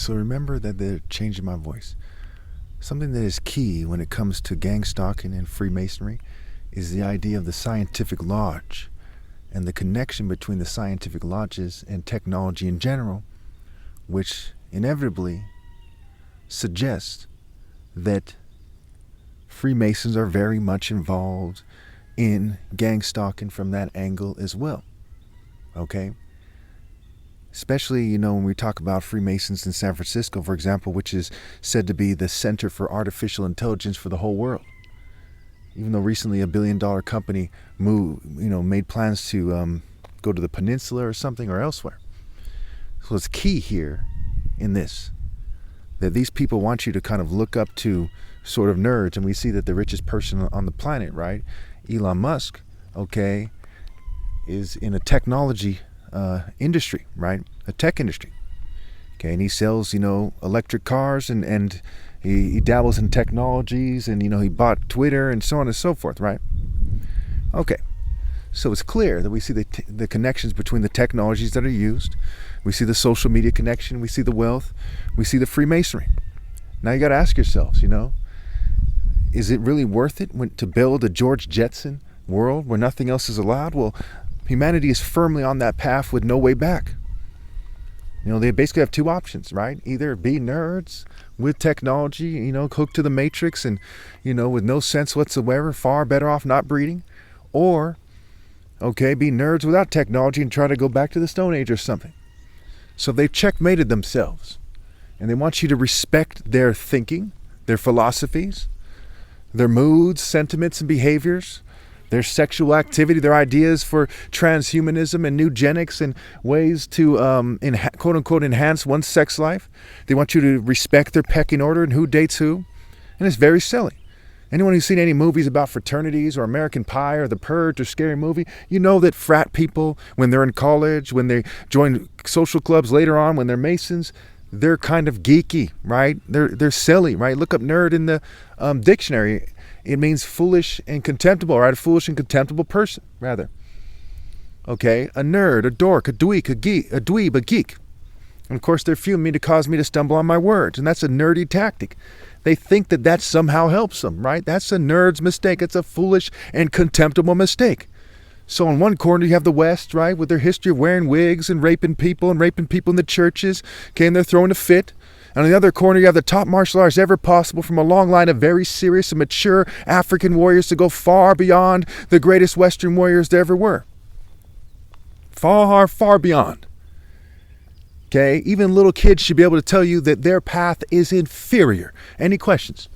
So remember that they're changing my voice. Something that is key when it comes to Gangstalking and Freemasonry is the idea of the scientific lodge and the connection between the scientific lodges and technology in general, which inevitably suggests that Freemasons are very much involved in gangstalking from that angle as well. Okay? Especially, when we talk about Freemasons in San Francisco, for example, which is said to be the center for artificial intelligence for the whole world. Even though recently a billion-dollar company made plans to go to the peninsula or something or elsewhere. So it's key here in this, that these people want you to kind of look up to sort of nerds, and we see that the richest person on the planet, right, Elon Musk, okay, is in a technology industry, right? A tech industry. Okay, and he sells, electric cars and he dabbles in technologies, and he bought Twitter and so on and so forth, right? Okay. So it's clear that we see the connections between the technologies that are used. We see the social media connection, we see the wealth, we see the Freemasonry. Now you got to ask yourselves, is it really worth it to build a George Jetson world where nothing else is allowed? Well, humanity is firmly on that path with no way back. They basically have two options, right? Either be nerds with technology, hooked to the matrix and, with no sense whatsoever, far better off not breeding, or, be nerds without technology and try to go back to the Stone Age or something. So they've checkmated themselves, and they want you to respect their thinking, their philosophies, their moods, sentiments, and behaviors, their sexual activity, their ideas for transhumanism and eugenics and ways to, quote-unquote, enhance one's sex life. They want you to respect their pecking order and who dates who. And it's very silly. Anyone who's seen any movies about fraternities or American Pie or The Purge or Scary Movie, that frat people, when they're in college, when they join social clubs later on, when they're Masons, they're kind of geeky, right? They're silly, right? Look up nerd in the dictionary. It means foolish and contemptible, right? A foolish and contemptible person, rather. Okay? A nerd, a dork, a dweek, a geek, a dweeb, a geek. And of course, they're fuming me to cause me to stumble on my words. And that's a nerdy tactic. They think that somehow helps them, right? That's a nerd's mistake. It's a foolish and contemptible mistake. So on one corner, you have the West, right, with their history of wearing wigs and raping people in the churches. Okay, and they're throwing a fit. And on the other corner, you have the top martial arts ever possible from a long line of very serious and mature African warriors to go far beyond the greatest Western warriors there ever were. Far, far beyond. Okay, even little kids should be able to tell you that their path is inferior. Any questions?